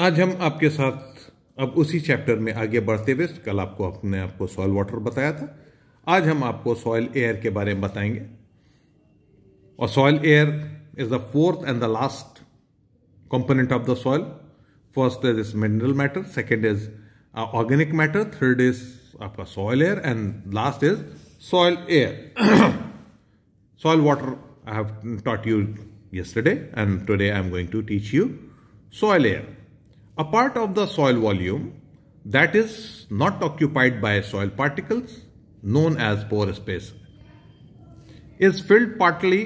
आज हम आपके साथ अब उसी चैप्टर में आगे बढ़ते हुए, कल आपको सॉइल वाटर बताया था, आज हम आपको सॉइल एयर के बारे में बताएंगे। और soil air is the fourth and the last component of the soil. First is mineral matter, second is organic matter, third is आपका soil air and last is soil air. Soil water I have taught you yesterday, and today I am going to teach you soil air. A part of the soil volume that is not occupied by soil particles, known as pore space, is filled partly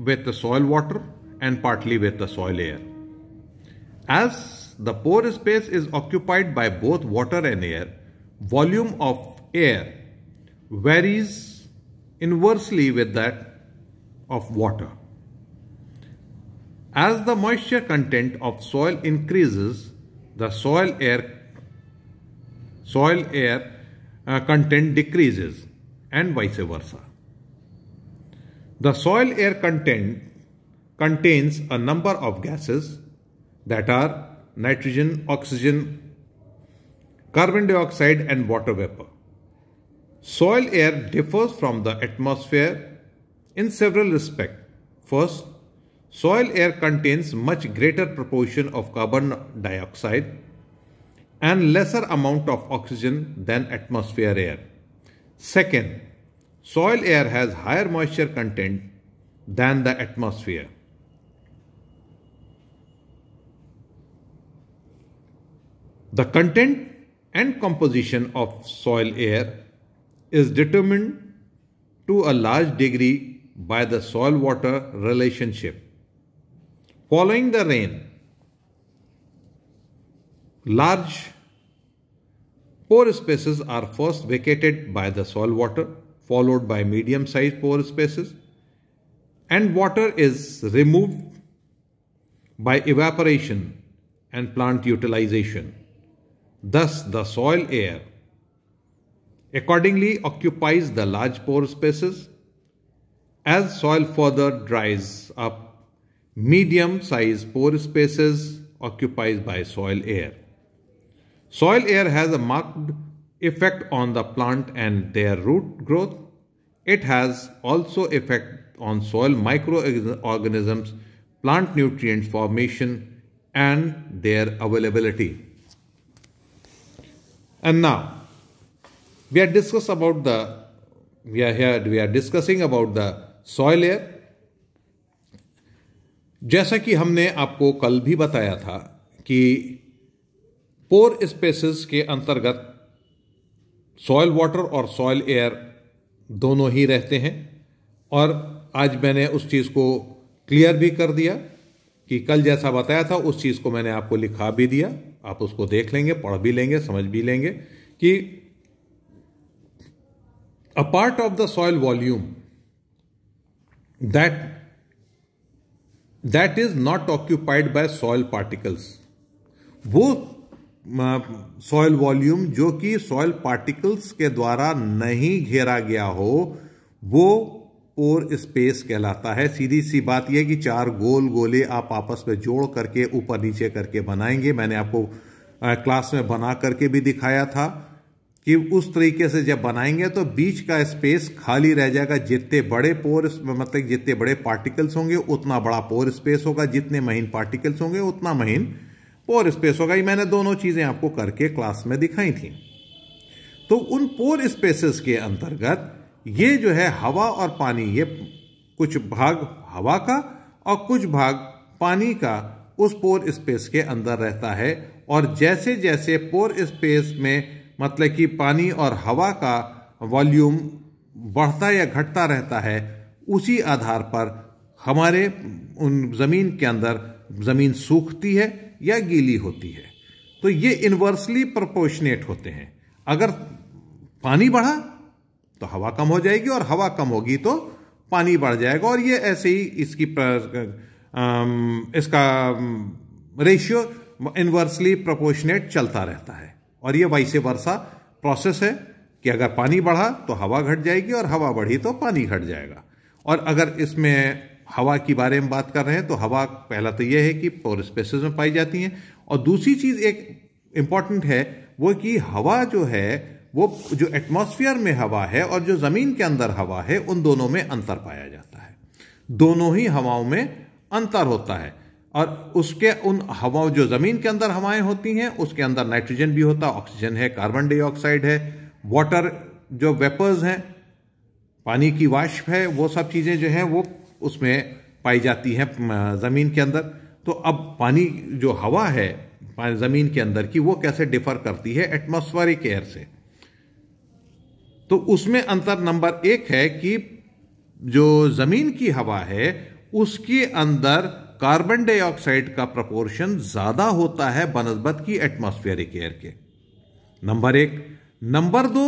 with the soil water and partly with the soil air. As the pore space is occupied by both water and air, volume of air varies inversely with that of water. As the moisture content of soil increases, the soil air content decreases, and vice versa. The soil air content contains a number of gases that are nitrogen, oxygen, carbon dioxide, and water vapor. Soil air differs from the atmosphere in several respects. First, soil air contains much greater proportion of carbon dioxide and lesser amount of oxygen than atmosphere air. Second, soil air has higher moisture content than the atmosphere. The content and composition of soil air is determined to a large degree by the soil-water relationship. Following the rain, large pore spaces are first vacated by the soil water, followed by medium-sized pore spaces, and water is removed by evaporation and plant utilization. Thus, the soil air accordingly occupies the large pore spaces. As soil further dries up, medium-sized pore spaces occupied by soil air. Soil air has a marked effect on the plant and their root growth. It has also effect on soil microorganisms, plant nutrient formation, and their availability. And now we are discussing about the soil air. जैसा कि हमने आपको कल भी बताया था कि पोर spaces के अंतर्गत सॉइल वाटर और सॉइल एयर दोनों ही रहते हैं, और आज मैंने उस चीज़ को क्लियर भी कर दिया कि कल जैसा बताया था उस चीज़ को मैंने आपको लिखा भी दिया। आप उसको देख लेंगे, पढ़ भी लेंगे, समझ भी लेंगे कि a part of the soil volume that is not occupied by soil particles, वो सॉइल वॉल्यूम जो कि सॉइल पार्टिकल्स के द्वारा नहीं घेरा गया हो, वो पोर स्पेस कहलाता है। सीधी सी बात यह कि चार गोल गोले आप आपस में जोड़ करके ऊपर नीचे करके बनाएंगे। मैंने आपको क्लास में बना करके भी दिखाया था कि उस तरीके से जब बनाएंगे तो बीच का स्पेस खाली रह जाएगा। जितने बड़े पोर मतलब जितने बड़े पार्टिकल्स होंगे उतना बड़ा पोर स्पेस होगा, जितने महीन पार्टिकल्स होंगे उतना महीन पोर स्पेस होगा। ये मैंने दोनों चीजें आपको करके क्लास में दिखाई थी। तो उन पोर स्पेसेस के अंतर्गत ये जो है हवा और पानी, ये कुछ भाग हवा का और कुछ भाग पानी का उस पोर स्पेस के अंदर रहता है। और जैसे जैसे पोर स्पेस में मतलब कि पानी और हवा का वॉल्यूम बढ़ता या घटता रहता है, उसी आधार पर हमारे उन जमीन के अंदर जमीन सूखती है या गीली होती है। तो ये इनवर्सली प्रोपोर्शनेट होते हैं। अगर पानी बढ़ा तो हवा कम हो जाएगी और हवा कम होगी तो पानी बढ़ जाएगा, और ये ऐसे ही इसका रेशियो इनवर्सली प्रोपोर्शनेट चलता रहता है। और ये वाइस वर्सा प्रोसेस है कि अगर पानी बढ़ा तो हवा घट जाएगी और हवा बढ़ी तो पानी घट जाएगा। और अगर इसमें हवा की बारे में बात कर रहे हैं तो हवा पहला तो यह है कि पोर स्पेसेस में पाई जाती हैं, और दूसरी चीज एक इंपॉर्टेंट है वो कि हवा जो है वो जो एटमॉस्फेयर में हवा है और जो जमीन के अंदर हवा है उन दोनों में अंतर पाया जाता है। दोनों ही हवाओं में अंतर होता है, और उसके उन हवाओं जो जमीन के अंदर हवाएं होती हैं उसके अंदर नाइट्रोजन भी होता है, ऑक्सीजन है, कार्बन डाइऑक्साइड है, वाटर जो वेपर्स हैं, पानी की वाष्प है, वो सब चीजें जो हैं वो उसमें पाई जाती हैं जमीन के अंदर। तो अब पानी जो हवा है जमीन के अंदर की वो कैसे डिफर करती है एटमॉस्फेरिक एयर से, तो उसमें अंतर नंबर एक है कि जो जमीन की हवा है उसके अंदर कार्बन डाइऑक्साइड का प्रोपोर्शन ज्यादा होता है बनस्बत की एटमॉस्फेरिक एयर के, नंबर एक। नंबर दो,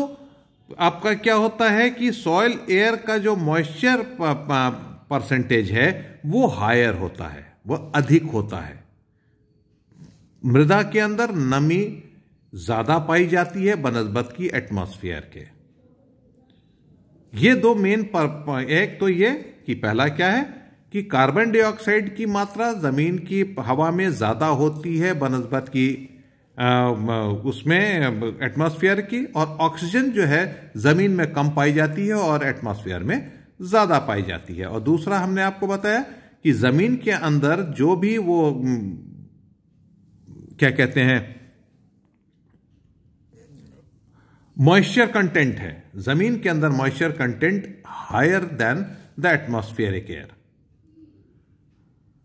आपका क्या होता है कि सॉइल एयर का जो मॉइस्चर परसेंटेज है वो हायर होता है, वो अधिक होता है। मृदा के अंदर नमी ज्यादा पाई जाती है बनस्बत की एटमॉस्फेयर के। ये दो मेन एक तो ये कि पहला क्या है कि कार्बन डाइऑक्साइड की मात्रा जमीन की हवा में ज्यादा होती है बनस्बत की उसमें एटमॉस्फेयर की, और ऑक्सीजन जो है जमीन में कम पाई जाती है और एटमॉस्फेयर में ज्यादा पाई जाती है। और दूसरा हमने आपको बताया कि जमीन के अंदर जो भी वो क्या कहते हैं मॉइस्चर कंटेंट है, जमीन के अंदर moisture content higher than the atmospheric air.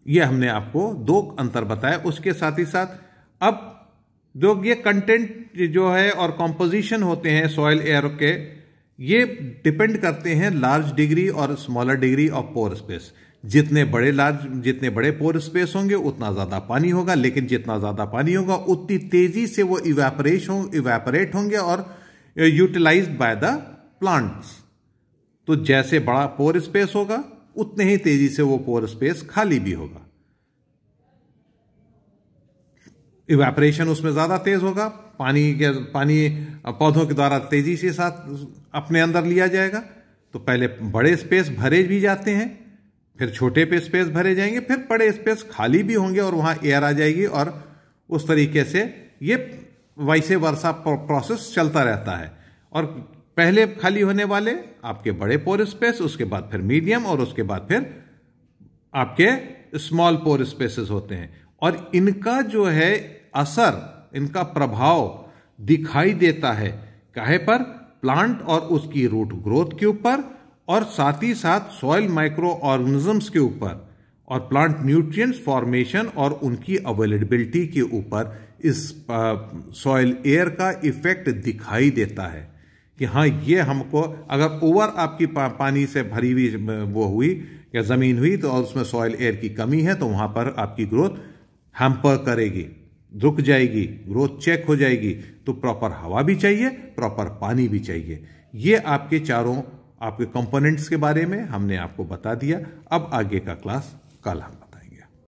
यह हमने आपको दो अंतर बताया। उसके साथ ही साथ अब जो ये कंटेंट जो है और कॉम्पोजिशन होते हैं सॉइल एयर के, ये डिपेंड करते हैं लार्ज डिग्री और smaller degree of pore space. जितने बड़े पोर स्पेस होंगे उतना ज्यादा पानी होगा, लेकिन जितना ज्यादा पानी होगा उतनी तेजी से वो इवेपोरेट होंगे और यूटिलाइज्ड बाय द प्लांट्स। तो जैसे बड़ा पोर स्पेस होगा उतने ही तेजी से वो पोर स्पेस खाली भी होगा, इवेपोरेशन उसमें ज्यादा तेज होगा, पानी पौधों के द्वारा तेजी से साथ अपने अंदर लिया जाएगा। तो पहले बड़े स्पेस भरे भी जाते हैं, फिर छोटे पे स्पेस भरे जाएंगे, फिर बड़े स्पेस खाली भी होंगे और वहां एयर आ जाएगी, और उस तरीके से ये वैसे वर्षा प्रोसेस चलता रहता है। और पहले खाली होने वाले आपके बड़े पोर स्पेस, उसके बाद फिर मीडियम, और उसके बाद फिर आपके स्मॉल पोर स्पेसेस होते हैं। और इनका जो है असर, इनका प्रभाव दिखाई देता है काहे पर, प्लांट और उसकी रूट ग्रोथ के ऊपर, और साथ ही साथ सॉइल माइक्रो ऑर्गेनिजम्स के ऊपर, और प्लांट न्यूट्रिएंट्स फॉर्मेशन और उनकी अवेलेबिलिटी के ऊपर इस सॉइल एयर का इफेक्ट दिखाई देता है कि हाँ ये हमको अगर ओवर आपकी पानी से भरी हुई वो हुई या जमीन हुई तो और उसमें सॉइल एयर की कमी है तो वहां पर आपकी ग्रोथ हैम्पर करेगी, रुक जाएगी, ग्रोथ चेक हो जाएगी। तो प्रॉपर हवा भी चाहिए, प्रॉपर पानी भी चाहिए। ये आपके चारों आपके कंपोनेंट्स के बारे में हमने आपको बता दिया। अब आगे का क्लास कल हम